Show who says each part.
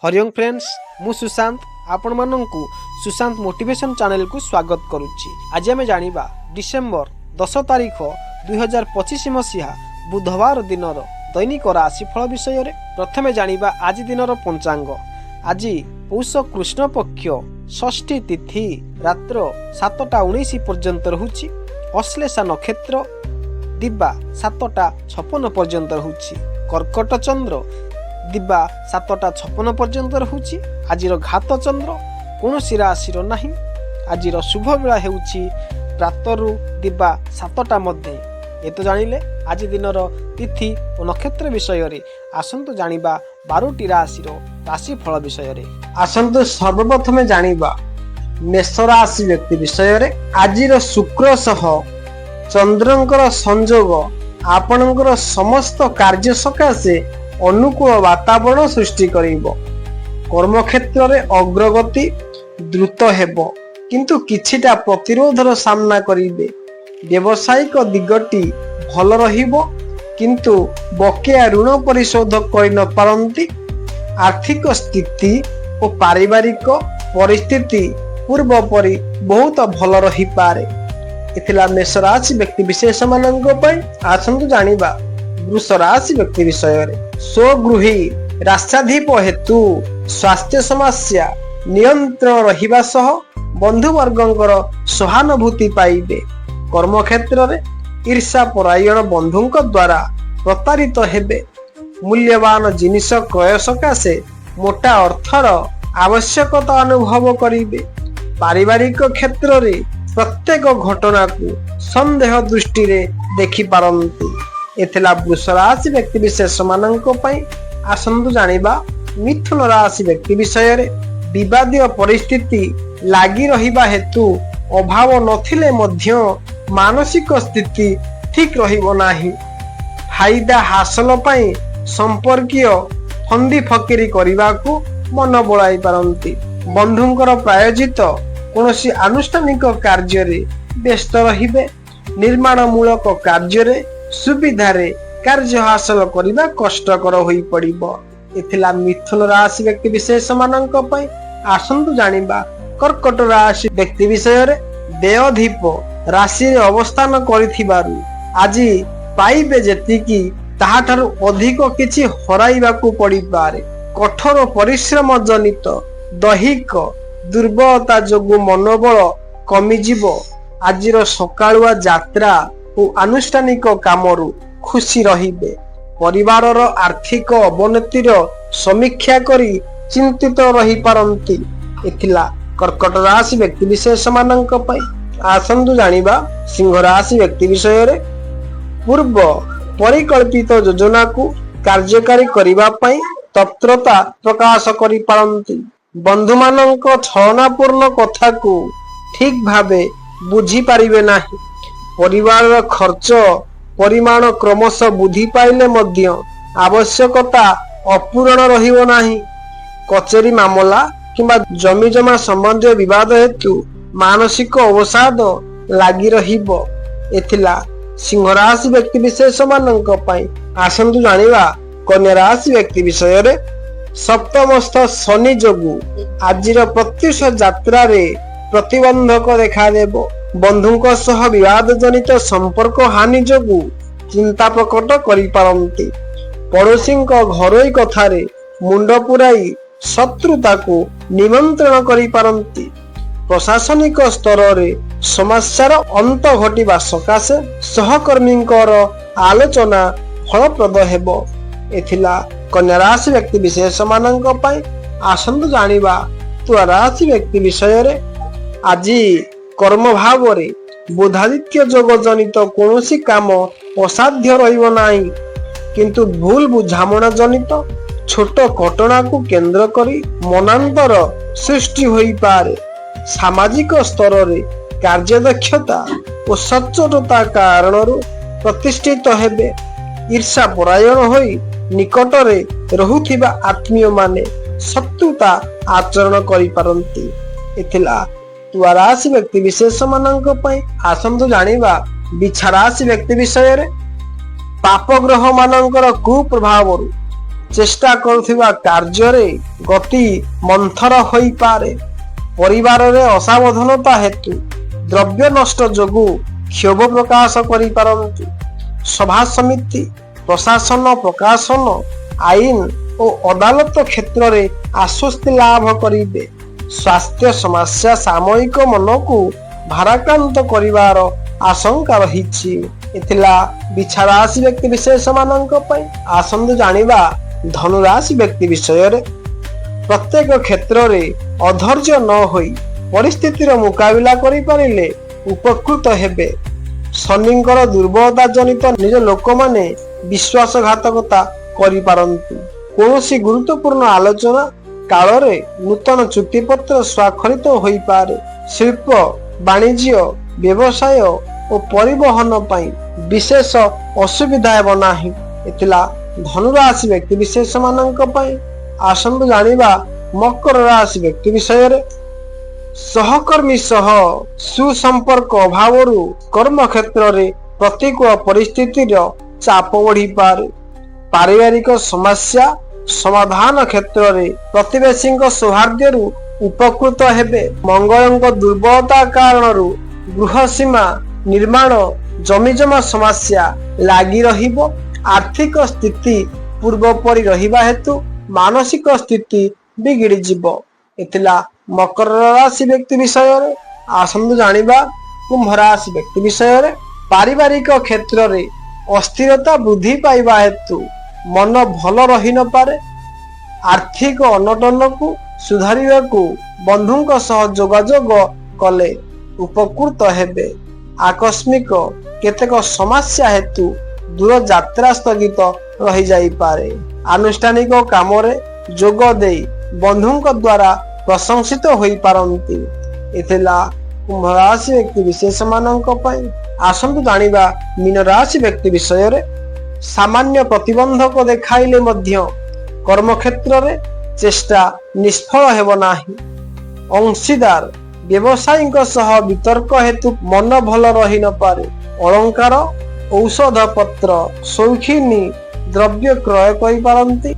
Speaker 1: Hariom friends मु सुशांत आपण माननकु Sushant motivation channel को स्वागत करुच्ची। आज आम जानिबा डिसेम्बर 10 तारिख 2025 मसीहा बुधवार दिनर दैनिक राशिफल विषय रे प्रथमे जानिबा आज दिनर पंचांग। आज पौष कृष्ण पक्ष षष्ठी तिथि रात्र 7:19 पर्यंत रहुची। अश्लेषा नक्षत्र दिबा 7:56 पर्यंत रहुची। कर्कट चंद्र दिबा 7:56 पर्यंत रहुची। आज घात चंद्र कौन राशि नहीं। आज शुभ बेला हेउची प्रातरु दिबा 7टा मध्य। ये तो जानिले आज दिनर तिथि और नक्षत्र विषय रे। आसंतु जानिबा 12टी राशिर राशिफल विषय रे। आसंतु सर्वप्रथमे जानिबा मेष राशि व्यक्ति विषय रे। आज शुक्र सह चंद्रंकर संयोग आपणकर समस्त कार्य सकाशे अनुकूल वातावरण सृष्टि करिबो। कर्म क्षेत्र रे अग्रगति द्रुत हेबो किंतु किछिटा प्रतिरोधर सामना करिबे। व्यवसायिक दिगटी भल रहिबो किंतु बकेया ऋण परिशोध करि न पारंती। आर्थिक स्थिति और पारिवारिक परिस्थिति पूर्व परि बहुत भल रही पारे। इथिला मेष राशि व्यक्ति विशेष मानंक पई। आसंतु जानिबा वृष राशि व्यक्ति विषय रे। स्वगृही राष्ट्राधिप हेतु स्वास्थ्य समस्या नियंत्रण रहिबा सह बंधु वर्गंकर सहानुभूति पाइबे। कर्म क्षेत्र रे ईर्षा परायण बंधुंक द्वारा प्रतारित हेबे। मूल्यवान जिनिस क्रय सकाशे मोटा अर्थर आवश्यकता अनुभव करिबे। पारिवारिक क्षेत्र रे प्रत्येक घटना को संदेह दृष्टि रे देखि पारंती। एथिला वृष राशि व्यक्ति विशेष मानक पई। आसंतु जानिबा मिथुन राशि व्यक्ति विषय रे। विवादीय परिस्थिति लागी रहिबा हेतु अभाव नथिले मध्य मानसिक स्थिति ठीक रहिबो नाही। फायदा हासिल पई संपर्कीय फंदी फकीरी करिबा को मन बळाई पारंती। बंधुंकर प्रायोजित कोनोसी अनुष्ठानिक कार्य रे व्यस्त रहिबे। निर्माण मूलक कार्य रे सुविधा रे कार्य हासिल करिबा कष्टकर होई पड़िबो। एथिला मिथुन राशि व्यक्ति विशेष मानक पई। आसंतु जानिबा कर्कट राशि व्यक्ति विषय रे। देवधीप राशि रे अवस्थान करिथिबारु आज पाइबे जेतिकी ताहाठारु अधिक किछि हराइबाकू पड़ी पारे। कठोर परिश्रम जनित दैहिक दुर्बलता जोगु मनोबल कमी जीवो। आजिर सकाळुआ यात्रा और आनुष्ठानिक कामरू खुशी रहिबे। परिवारर आर्थिक अवनतिर समीक्षा करी चिंतित रही पारंती। एथिला कर्कट राशि व्यक्ति विशेष मानक पई। आसंतु जानिबा सिंह राशि व्यक्ति विषय रे। पूर्व परिकल्पित योजना को कार्यकारी करिबा पई तत्परता प्रकाश करि पारंती। बंधु मानक छलनापूर्ण कथा को ठीक भावे बुझी पारिबे नाही। परिवार खर्च परिमाण क्रमश वृद्धि पाइले मध्य आवश्यकता अपूर्ण रहिबो नाही। कचेरी मामला किंबा जमी जमा संबंधी विवाद हेतु मानसिक अवसाद लागी रहिबो। एथिला सिंह राशि व्यक्ति विशेष मानक पई। आसंतु जानिबा कन्या राशि व्यक्ति विषय रे। सप्तमस्थ शनि जोगु आजिर प्रत्युष यात्रा रे प्रतिबंधक देखा देबो। बंधुंक सह विवाद जनित संपर्क हानि जोगु चिंता प्रकट करि पारंती। पड़ोसींक घरोई कथारे मुंड पुराई शत्रुता को निमंत्रण करि पारंती। प्रशासनिक स्तर रे समस्यार अंत घटिबा सकाशे सहकर्मींकर आलोचना फलप्रद हेबो। एथिला कन्या राशि व्यक्ति विशेष मानक पई। आसंतु जानिबा तुला राशि व्यक्ति विषय रे। आज कर्म भाव रे बुधादित्य जोग जनित कोनोसी काम असाध्य रहिबो नाही किंतु भूल बुझामणा जनित छोट घटना को केंद्र करी मनांतर सृष्टि होई पारे। सामाजिक स्तर रे कार्यदक्षता और सच्चोटता कारणरू प्रतिष्ठित हेबे। ईर्षा परायण होई निकट रे रहुथिबा आत्मीय माने शत्रुता आचरण करि पारंती। एथिला तुला राशि व्यक्ति विशेष मानक पई। आसंतु जानिबा बिछा राशि व्यक्ति विषय रे। पाप ग्रह मानकर कुप्रभावरू ଚେଷ୍ଟା କରୁଥିବା କାର୍ଯ୍ୟରେ ଗତି ମନ୍ଥର ହୋଇପାରେ। ପରିବାରରେ ଅସାବଧାନତା ହେତୁ ଦ୍ରବ୍ୟ ନଷ୍ଟ ଯୋଗୁଁ କ୍ଷୋଭ ପ୍ରକାଶ କରିପାରନ୍ତି। ସଭା ସମିତି, ପ୍ରଶାସନ, ପ୍ରକାଶନ, ଆଇନ ଓ ଅଦାଲତ କ୍ଷେତ୍ରରେ ଆଶ୍ୱସ୍ତି ଲାଭ କରିବେ। ସ୍ୱାସ୍ଥ୍ୟ ସମସ୍ୟା ସାମୟିକ ମନକୁ ଭାରାକ୍ରାନ୍ତ କରିବାର ଆଶଙ୍କା ରହିଛି। ଏଥିଲା ବିଛା ରାଶି ବ୍ୟକ୍ତି ବିଶେଷ ମାନଙ୍କ ପାଇଁ। ଆସନ୍ତୁ ଜାଣିବା ଧନୁରାଶି ବ୍ୟକ୍ତି ବିଷୟରେ। ପ୍ରତ୍ୟେକ କ୍ଷେତ୍ରରେ ଅଧୈର୍ଯ୍ୟ ନ ହୋଇ ପରିସ୍ଥିତିର ମୁକାବିଲା କରିପାରିଲେ ଉପକୃତ ହେବେ। ଶନିଙ୍କର ଦୁର୍ବଳତା ଜନିତ ନିଜ ଲୋକମାନେ ବିଶ୍ୱାସଘାତକତା କରିପାରନ୍ତି। କୌଣସି ଗୁରୁତ୍ୱପୂର୍ଣ୍ଣ ଆଲୋଚନା କାଳରେ ନୂତନ ଚୁକ୍ତିପତ୍ର ସ୍ୱାକ୍ଷରିତ ହୋଇପାରେ। ଶିଳ୍ପ, ବାଣିଜ୍ୟ, ବ୍ୟବସାୟ ଓ ପରିବହନ ପାଇଁ ବିଶେଷ ଅସୁବିଧା ହେବ ନାହିଁ। ଏଥିଲା ଧନୁରାଶି ବ୍ୟକ୍ତି ବିଶେଷ ମାନଙ୍କ ପାଇଁ। ଆସନ୍ତୁ ଜାଣିବା ମକର ରାଶି ବ୍ୟକ୍ତି ବିଷୟରେ। ସହକର୍ମୀ ସହ ସୁସମ୍ପର୍କ ଅଭାବରୁ କର୍ମକ୍ଷେତ୍ରରେ ପ୍ରତିକୂଳ ପରିସ୍ଥିତିର ଚାପ ବଢିପାରେ। ପାରିବାରିକ ସମସ୍ୟା ସମାଧାନ କ୍ଷେତ୍ରରେ ପ୍ରତିବେଶୀଙ୍କ ସୌହାର୍ଦ୍ଦ୍ୟରୁ ଉପକୃତ ହେବେ। ମଙ୍ଗଳଙ୍କ ଦୁର୍ବଳତା କାରଣରୁ ଗୃହ ସୀମା ନିର୍ମାଣ, ଜମିଜମା ସମସ୍ୟା ଲାଗି ରହିବ। ଆର୍ଥିକ ସ୍ଥିତି ପୂର୍ବପରି ରହିବା ହେତୁ ମାନସିକ ସ୍ଥିତି ବିଗିଡିଯିବ। ଏଥିଲା ମକର ରାଶି ବ୍ୟକ୍ତି ବିଷୟରେ। ଆସନ୍ତୁ ଜାଣିବା କୁମ୍ଭ ରାଶି ବ୍ୟକ୍ତି ବିଷୟରେ। ପାରିବାରିକ କ୍ଷେତ୍ରରେ ଅସ୍ଥିରତା ବୃଦ୍ଧି ପାଇବା ହେତୁ ମନ ଭଲ ରହି ନପାରେ। ଆର୍ଥିକ ଅନଟନକୁ ସୁଧାରିବାକୁ ବନ୍ଧୁଙ୍କ ସହ ଯୋଗାଯୋଗ କଲେ ଉପକୃତ ହେବେ। ଆକସ୍ମିକ କେତେକ ସମସ୍ୟା ହେତୁ ଦୂର ଯାତ୍ରା ସ୍ଥଗିତ ରହିଯାଇପାରେ। ଆନୁଷ୍ଠାନିକ କାମରେ ଯୋଗ ଦେଇ ବନ୍ଧୁଙ୍କ ଦ୍ୱାରା ପ୍ରଶଂସିତ ହୋଇପାରନ୍ତି। ଏଥିଲା କୁମ୍ଭ ରାଶି ବ୍ୟକ୍ତି ବିଶେଷ ମାନଙ୍କ ପାଇଁ। ଆସନ୍ତୁ ଜାଣିବା ମୀନ ରାଶି ବ୍ୟକ୍ତି ବିଷୟରେ। ସାମାନ୍ୟ ପ୍ରତିବନ୍ଧକ ଦେଖାଇଲେ ମଧ୍ୟ କର୍ମକ୍ଷେତ୍ରରେ ଚେଷ୍ଟା ନିଷ୍ଫଳ ହେବ ନାହିଁ। ଅଂଶୀଦାର ବ୍ୟବସାୟୀଙ୍କ ସହ ବିତର୍କ ହେତୁ ମନ ଭଲ ରହି ନପାରେ। ଅଳଙ୍କାର, ଔଷଧ ପତ୍ର, ସୌଖିନୀ ଦ୍ରବ୍ୟ କ୍ରୟ କରିପାରନ୍ତି।